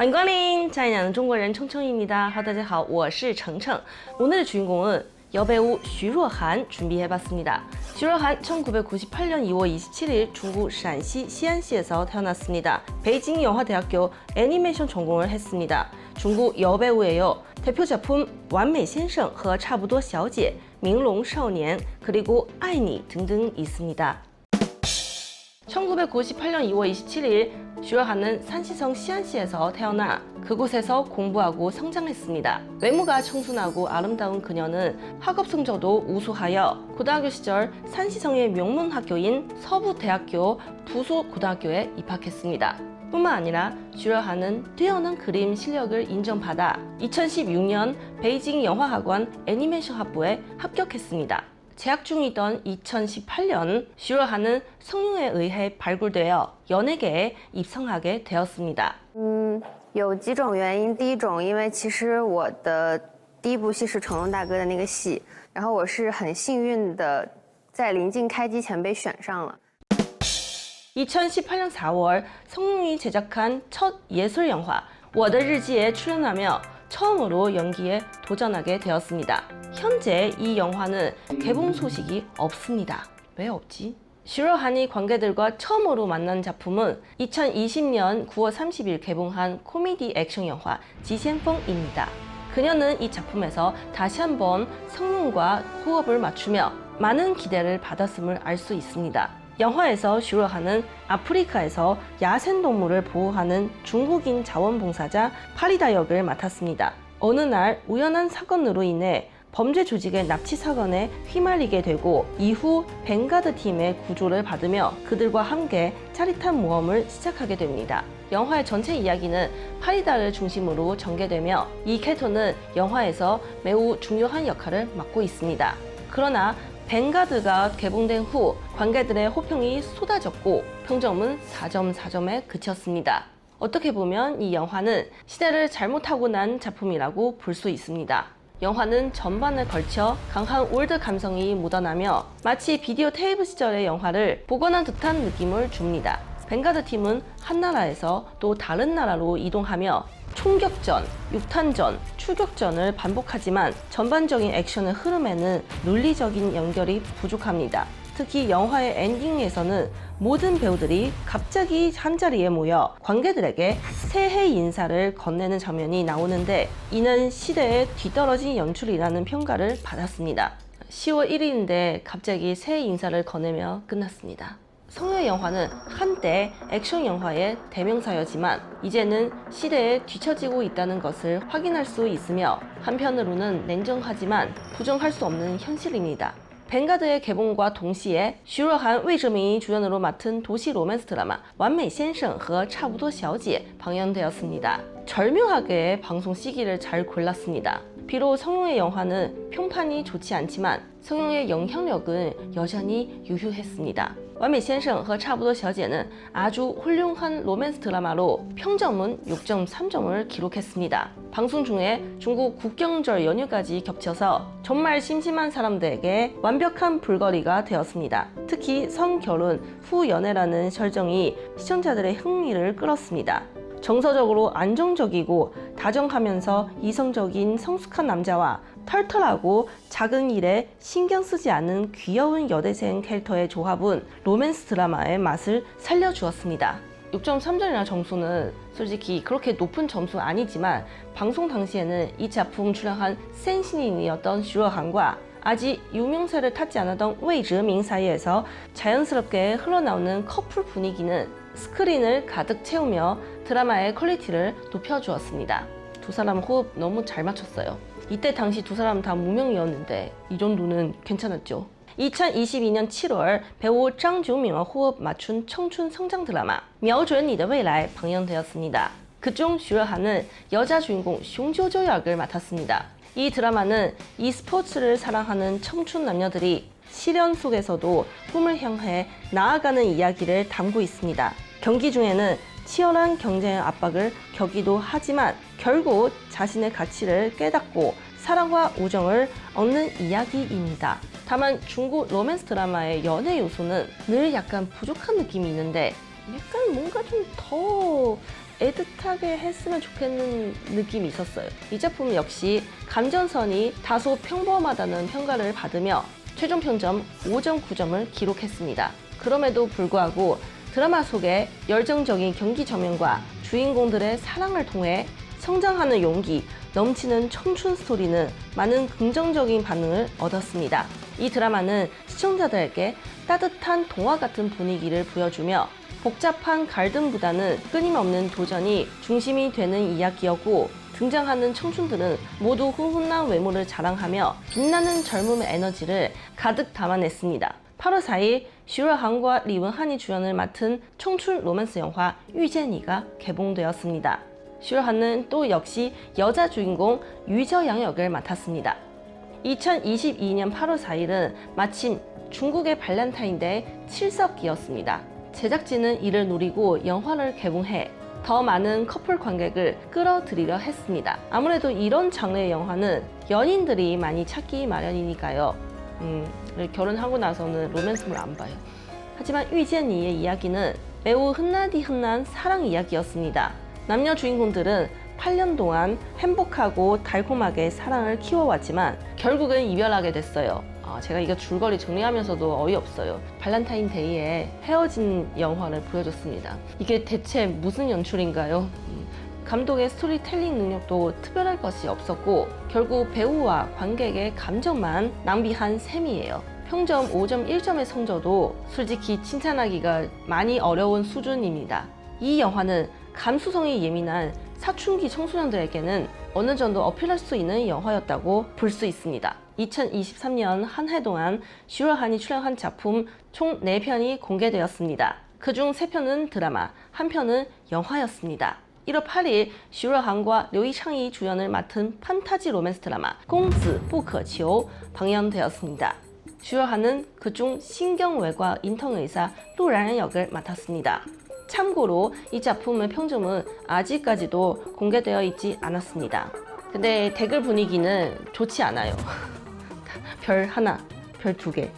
欢迎光临，亲爱的中国人청청입니다. Hello， 大家好，我是程程. 오늘의 주인공은 여배우徐若涵 준비해봤습니다.徐若涵 1998년 2월 27일 중국 陕西 西安시에서 태어났습니다. 베이징 영화대학교 애니메이션 전공을 했습니다. 중국 여배우예요. 대표 작품 完美先生和差不多小姐, 明龙少年, 그리고 爱你 등등 있습니다. 1998년 2월 27일徐若涵은 산시성 시안시에서 태어나 그곳에서 공부하고 성장했습니다. 외모가 청순하고 아름다운 그녀는 학업 성적도 우수하여 고등학교 시절 산시성의 명문 학교인 서부대학교 부속고등학교에 입학했습니다. 뿐만 아니라徐若涵은 뛰어난 그림 실력을 인정받아 2016년 베이징 영화학원 애니메이션 학부에 합격했습니다. 재학 중이던 2018년徐若涵은 성룡에 의해 발굴되어 연예계에 입성하게 되었습니다. 有几种原因。第一种，因为其实我的第一部戏是成龙大哥的那个戏，然后我是很幸运的在临近开机前被选上了。 2018년 4월 성룡이 제작한 첫 예술 영화 我的日记에 출연하며 처음으로 연기에 도전하게 되었습니다. 현재 이 영화는 개봉 소식이 없습니다. 왜 없지?徐若涵이 관계들과 처음으로 만난 작품은 2020년 9월 30일 개봉한 코미디 액션 영화 지센펑입니다. 그녀는 이 작품에서 다시 한번 성룡과 호흡을 맞추며 많은 기대를 받았음을 알 수 있습니다. 영화에서徐若涵은 아프리카에서 야생동물을 보호하는 중국인 자원봉사자 파리다 역을 맡았습니다. 어느 날 우연한 사건으로 인해 범죄 조직의 납치 사건에 휘말리게 되고 이후 벵가드 팀의 구조를 받으며 그들과 함께 짜릿한 모험을 시작하게 됩니다. 영화의 전체 이야기는 파리다를 중심으로 전개되며 이 캐릭터는 영화에서 매우 중요한 역할을 맡고 있습니다. 그러나 벵가드가 개봉된 후 관객들의 호평이 쏟아졌고 평점은 4.4점에 그쳤습니다. 어떻게 보면 이 영화는 시대를 잘못하고 난 작품이라고 볼 수 있습니다. 영화는 전반을 걸쳐 강한 올드 감성이 묻어나며 마치 비디오 테이프 시절의 영화를 복원한 듯한 느낌을 줍니다. 벵가드 팀은 한 나라에서 또 다른 나라로 이동하며 총격전, 육탄전, 추격전을 반복하지만 전반적인 액션의 흐름에는 논리적인 연결이 부족합니다. 특히 영화의 엔딩에서는 모든 배우들이 갑자기 한자리에 모여 관객들에게 새해 인사를 건네는 장면이 나오는데 이는 시대에 뒤떨어진 연출이라는 평가를 받았습니다. 10월 1일인데 갑자기 새해 인사를 건네며 끝났습니다. 성룡의 영화는 한때 액션 영화의 대명사였지만 이제는 시대에 뒤처지고 있다는 것을 확인할 수 있으며 한편으로는 냉정하지만 부정할 수 없는 현실입니다. 벵가드의 개봉과 동시에徐若涵 魏哲民이 주연으로 맡은 도시 로맨스 드라마 完美先生和差不多小姐 방영되었습니다. 절묘하게 방송 시기를 잘 골랐습니다. 비록 성룡의 영화는 평판이 좋지 않지만 성룡의 영향력은 여전히 유효했습니다. 完美先生和差不多小姐는 아주 훌륭한 로맨스 드라마로 평점은 6.3점을 기록했습니다. 방송 중에 중국 국경절 연휴까지 겹쳐서 정말 심심한 사람들에게 완벽한 볼거리가 되었습니다. 특히 성결혼 후 연애라는 설정이 시청자들의 흥미를 끌었습니다. 정서적으로 안정적이고 다정하면서 이성적인 성숙한 남자와 털털하고 작은 일에 신경 쓰지 않는 귀여운 여대생 캐릭터의 조합은 로맨스 드라마의 맛을 살려주었습니다. 6.3점이라는 점수는 솔직히 그렇게 높은 점수는 아니지만 방송 당시에는 이 작품 출연한 센 신인이었던徐若涵과 아직 유명세를 탔지 않았던 魏哲民 사이에서 자연스럽게 흘러나오는 커플 분위기는 스크린을 가득 채우며 드라마의 퀄리티를 높여주었습니다. 두 사람 호흡 너무 잘 맞췄어요. 이때 당시 두 사람 다 무명이었는데 이 정도는 괜찮았죠. 2022년 7월 배우 장주민과 호흡 맞춘 청춘 성장 드라마 瞄准你的未来 방영되었습니다. 그중徐若涵은 여자 주인공熊赳赳 역을 맡았습니다. 이 드라마는 e스포츠를 사랑하는 청춘 남녀들이 시련 속에서도 꿈을 향해 나아가는 이야기를 담고 있습니다. 경기 중에는 치열한 경쟁의 압박을 겪기도 하지만 결국 자신의 가치를 깨닫고 사랑과 우정을 얻는 이야기입니다. 다만 중국 로맨스 드라마의 연애 요소는 늘 약간 부족한 느낌이 있는데 약간 뭔가 좀 더 애틋하게 했으면 좋겠는 느낌이 있었어요. 이 작품 역시 감정선이 다소 평범하다는 평가를 받으며 최종 평점 5.9점을 기록했습니다. 그럼에도 불구하고 드라마 속의 열정적인 경기 장면과 주인공들의 사랑을 통해 성장하는 용기, 넘치는 청춘 스토리는 많은 긍정적인 반응을 얻었습니다. 이 드라마는 시청자들에게 따뜻한 동화 같은 분위기를 보여주며 복잡한 갈등보다는 끊임없는 도전이 중심이 되는 이야기였고, 등장하는 청춘들은 모두 훈훈한 외모를 자랑하며 빛나는 젊음의 에너지를 가득 담아냈습니다. 8월 4일 슈러한과 리원한이 주연을 맡은 청춘 로맨스 영화遇见你가 개봉되었습니다. 슈러한은 또 역시 여자 주인공 유저양 역을 맡았습니다. 2022년 8월 4일은 마침 중국의 발렌타인데이 7석기였습니다. 제작진은 이를 노리고 영화를 개봉해 더 많은 커플 관객을 끌어들이려 했습니다. 아무래도 이런 장르의 영화는 연인들이 많이 찾기 마련이니까요. 결혼하고 나서는 로맨스물 안 봐요. 하지만 遇见你의 이야기는 매우 흔한 사랑 이야기였습니다. 남녀 주인공들은 8년 동안 행복하고 달콤하게 사랑을 키워왔지만 결국은 이별하게 됐어요. 제가 이거 줄거리 정리하면서도 어이없어요. 발렌타인데이에 헤어진 영화를 보여줬습니다. 이게 대체 무슨 연출인가요? 감독의 스토리텔링 능력도 특별할 것이 없었고 결국 배우와 관객의 감정만 낭비한 셈이에요. 평점 5.1점의 성적도 솔직히 칭찬하기가 많이 어려운 수준입니다. 이 영화는 감수성이 예민한 사춘기 청소년들에게는 어느 정도 어필할 수 있는 영화였다고 볼 수 있습니다. 2023년 한 해 동안 슈러한이 출연한 작품 총 4편이 공개되었습니다. 그중 3편은 드라마, 1편은 영화였습니다. 1월 8일 슈러한과 류이창이 주연을 맡은 판타지 로맨스 드라마 公子不可求 방영되었습니다. 슈러한은 그중 신경외과 인턴의사 루란란 역을 맡았습니다. 참고로 이 작품의 평점은 아직까지도 공개되어 있지 않았습니다. 근데 댓글 분위기는 좋지 않아요. 별 하나, 별 2개.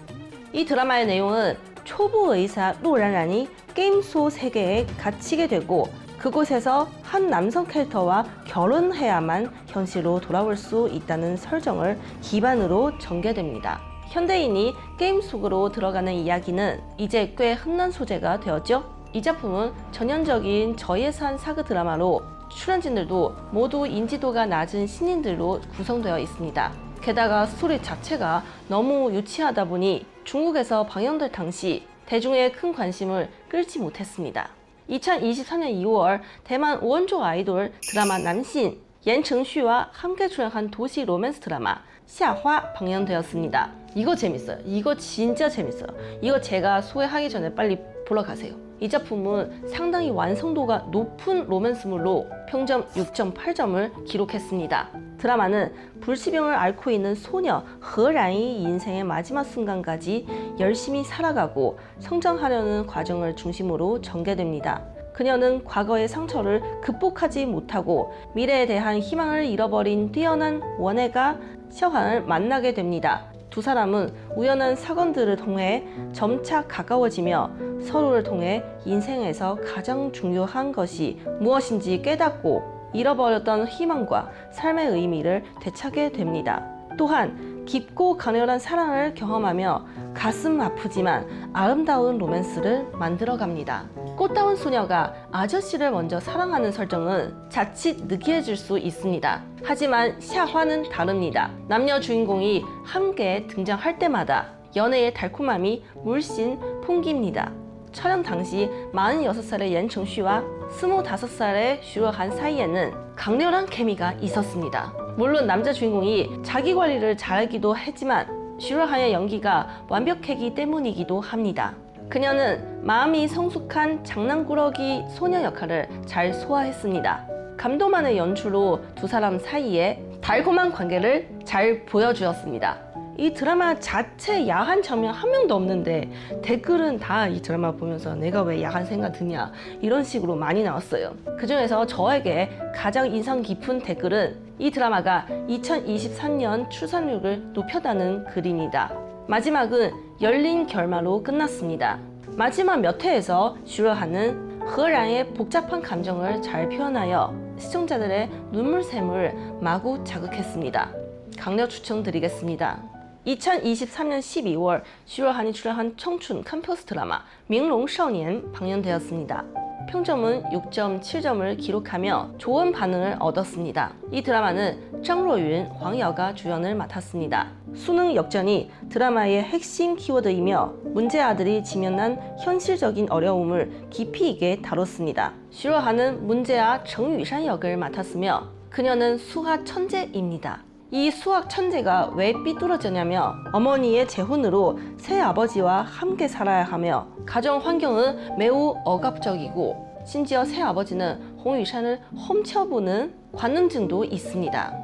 이 드라마의 내용은 초보 의사 루란란이 게임 속 세계에 갇히게 되고 그곳에서 한 남성 캐릭터와 결혼해야만 현실로 돌아올 수 있다는 설정을 기반으로 전개됩니다. 현대인이 게임 속으로 들어가는 이야기는 이제 꽤 흔한 소재가 되었죠. 이 작품은 전형적인 저예산 사극 드라마로 출연진들도 모두 인지도가 낮은 신인들로 구성되어 있습니다. 게다가 스토리 자체가 너무 유치하다 보니 중국에서 방영될 당시 대중의 큰 관심을 끌지 못했습니다. 2023년 2월 대만 원조 아이돌 드라마 남신 옌청슈와 함께 출연한 도시 로맨스 드라마 샤화 방영되었습니다. 이거 재밌어요. 이거 진짜 재밌어요. 이거 제가 소개하기 전에 빨리 보러 가세요. 이 작품은 상당히 완성도가 높은 로맨스물로 평점 6.8점을 기록했습니다. 드라마는 불치병을 앓고 있는 소녀 허란이 인생의 마지막 순간까지 열심히 살아가고 성장하려는 과정을 중심으로 전개됩니다. 그녀는 과거의 상처를 극복하지 못하고 미래에 대한 희망을 잃어버린 뛰어난 원혜가 셔환을 만나게 됩니다. 두 사람은 우연한 사건들을 통해 점차 가까워지며 서로를 통해 인생에서 가장 중요한 것이 무엇인지 깨닫고 잃어버렸던 희망과 삶의 의미를 되찾게 됩니다. 또한 깊고 강렬한 사랑을 경험하며 가슴 아프지만 아름다운 로맨스를 만들어갑니다. 꽃다운 소녀가 아저씨를 먼저 사랑하는 설정은 자칫 느끼해질 수 있습니다. 하지만 샤화는 다릅니다. 남녀 주인공이 함께 등장할 때마다 연애의 달콤함이 물씬 풍깁니다. 촬영 당시 46살의 옌청슈와 25살의 슈러한 사이에는 강렬한 케미가 있었습니다. 물론 남자 주인공이 자기 관리를 잘하기도 했지만 슈러한의 연기가 완벽했기 때문이기도 합니다. 그녀는 마음이 성숙한 장난꾸러기 소녀 역할을 잘 소화했습니다. 감동만의 연출로 두 사람 사이에 달콤한 관계를 잘 보여주었습니다. 이 드라마 자체 야한 장면 한 명도 없는데 댓글은 다 이 드라마 보면서 내가 왜 야한 생각 드냐 이런 식으로 많이 나왔어요. 그 중에서 저에게 가장 인상 깊은 댓글은 이 드라마가 2023년 출산율을 높였다는 글입니다. 마지막은 열린 결말로 끝났습니다. 마지막 몇 회에서 슈러한은 허란의 복잡한 감정을 잘 표현하여 시청자들의 눈물샘을 마구 자극했습니다. 강력 추천드리겠습니다. 2023년 12월 슈러한이 출연한 청춘 캠퍼스 드라마 민롱少年 방영되었습니다. 평점은 6.7점을 기록하며 좋은 반응을 얻었습니다. 이 드라마는 장로윤, 황여가 주연을 맡았습니다. 수능 역전이 드라마의 핵심 키워드이며 문제아들이 지면한 현실적인 어려움을 깊이 있게 다뤘습니다. 슈러한은 문제아 정유산 역을 맡았으며 그녀는 수학 천재입니다. 이 수학 천재가 왜 삐뚤어졌냐며 어머니의 재혼으로 새아버지와 함께 살아야 하며 가정 환경은 매우 억압적이고 심지어 새아버지는 홍유산을 훔쳐보는 관능증도 있습니다.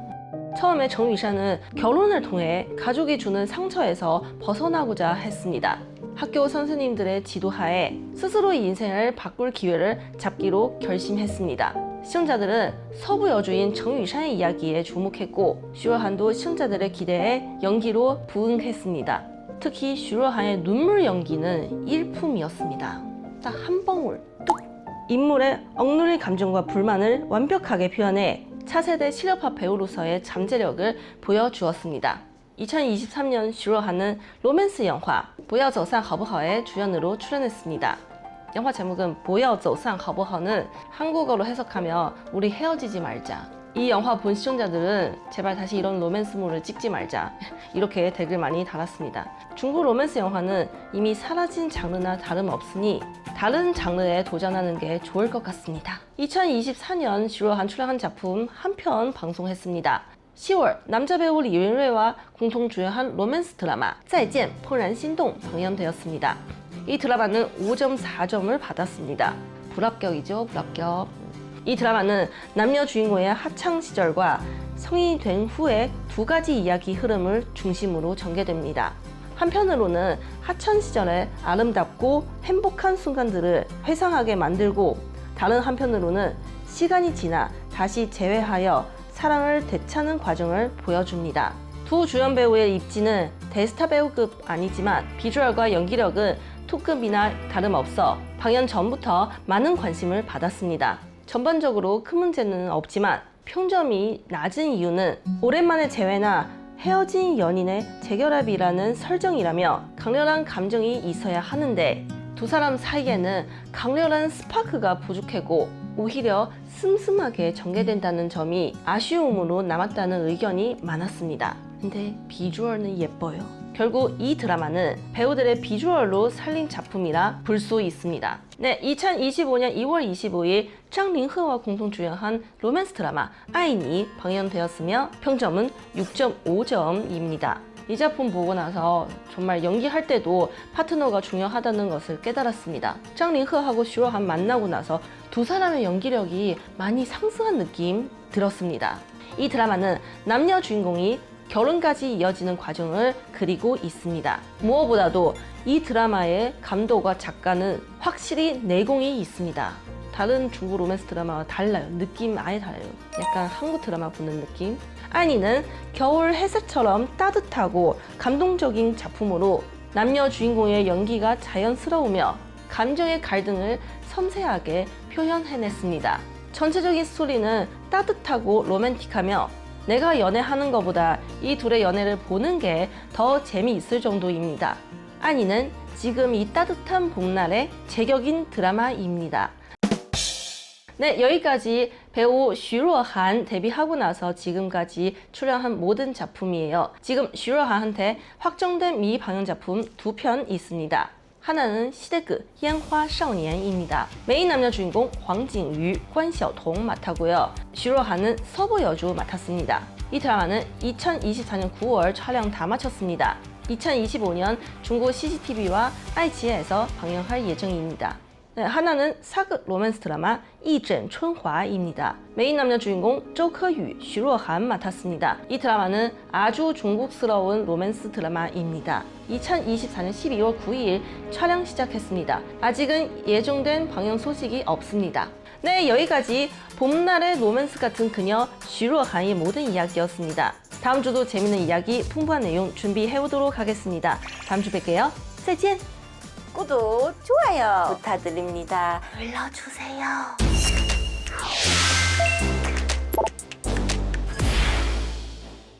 처음에 정유산은 결혼을 통해 가족이 주는 상처에서 벗어나고자 했습니다. 학교 선생님들의 지도하에 스스로의 인생을 바꿀 기회를 잡기로 결심했습니다. 시청자들은 서부 여주인 정유산의 이야기에 주목했고 슈러한도 시청자들의 기대에 연기로 부응했습니다. 특히 슈러한의 눈물 연기는 일품이었습니다. 딱 한 방울 뚝! 인물의 억눌린 감정과 불만을 완벽하게 표현해 차세대 실력파 배우로서의 잠재력을 보여주었습니다. 2023년 슈러한은 로맨스 영화 不要走散好不好의 주연으로 출연했습니다. 영화 제목은 不要走散好不好는 한국어로 해석하며 우리 헤어지지 말자. 이 영화 본 시청자들은 제발 다시 이런 로맨스물을 찍지 말자 이렇게 댓글 많이 달았습니다. 중국 로맨스 영화는 이미 사라진 장르나 다름없으니 다른 장르에 도전하는 게 좋을 것 같습니다. 2024년 슈러한 출연한 작품 한 편 방송했습니다. 10월 남자 배우 리윈레이와 공동 주연한 로맨스 드라마 再见怦然心动 방영되었습니다. 이 드라마는 5.4점을 받았습니다. 불합격이죠, 불합격. 이 드라마는 남녀 주인공의 학창 시절과 성인이 된 후의 두 가지 이야기 흐름을 중심으로 전개됩니다. 한편으로는 학창 시절의 아름답고 행복한 순간들을 회상하게 만들고 다른 한편으로는 시간이 지나 다시 재회하여 사랑을 되찾는 과정을 보여줍니다. 두 주연 배우의 입지는 대스타 배우급 아니지만 비주얼과 연기력은 투급이나 다름없어 방영 전부터 많은 관심을 받았습니다. 전반적으로 큰 문제는 없지만 평점이 낮은 이유는 오랜만에 재회나 헤어진 연인의 재결합이라는 설정이라며 강렬한 감정이 있어야 하는데 두 사람 사이에는 강렬한 스파크가 부족하고 오히려 슴슴하게 전개된다는 점이 아쉬움으로 남았다는 의견이 많았습니다. 근데 비주얼은 예뻐요. 결국 이 드라마는 배우들의 비주얼로 살린 작품이라 볼 수 있습니다. 네, 2025년 2월 25일 장링허와 공동 주연한 로맨스 드라마 爱你 방영되었으며 평점은 6.5점입니다. 이 작품 보고 나서 정말 연기할 때도 파트너가 중요하다는 것을 깨달았습니다. 장링허하고 슈러한 만나고 나서 두 사람의 연기력이 많이 상승한 느낌 들었습니다. 이 드라마는 남녀 주인공이 결혼까지 이어지는 과정을 그리고 있습니다. 무엇보다도 이 드라마의 감독과 작가는 확실히 내공이 있습니다. 다른 중국 로맨스 드라마와 달라요. 느낌 아예 달라요. 약간 한국 드라마 보는 느낌. 아니는 겨울 햇살처럼 따뜻하고 감동적인 작품으로 남녀 주인공의 연기가 자연스러우며 감정의 갈등을 섬세하게 표현해냈습니다. 전체적인 스토리는 따뜻하고 로맨틱하며 내가 연애하는 것보다 이 둘의 연애를 보는 게 더 재미있을 정도입니다. 아니는 지금 이 따뜻한 봄날의 제격인 드라마입니다. 네, 여기까지 배우 슈러한 데뷔하고 나서 지금까지 출연한 모든 작품이에요. 지금 슈러한한테 확정된 미방영 작품 2편 있습니다. 하나는 시대극 烟花少年입니다. 메인 남녀 주인공 황진유, 관晓동 맡았고요. 슈러한은 서부 여주 맡았습니다. 이 드라마는 2024년 9월 촬영 다 마쳤습니다. 2025년 중국 CCTV와 iQIY에서 방영할 예정입니다. 네, 하나는 사극 로맨스 드라마 一枕春华입니다. 메인 남녀 주인공 조커유, 슈러한 맡았습니다. 이 드라마는 아주 중국스러운 로맨스 드라마입니다. 2024년 12월 9일 촬영 시작했습니다. 아직은 예정된 방영 소식이 없습니다. 네, 여기까지 봄날의 로맨스 같은 그녀 슈러한의 모든 이야기였습니다. 다음 주도 재밌는 이야기, 풍부한 내용 준비해오도록 하겠습니다. 다음 주 뵐게요. 再见! 구독, 좋아요 부탁드립니다. 눌러주세요.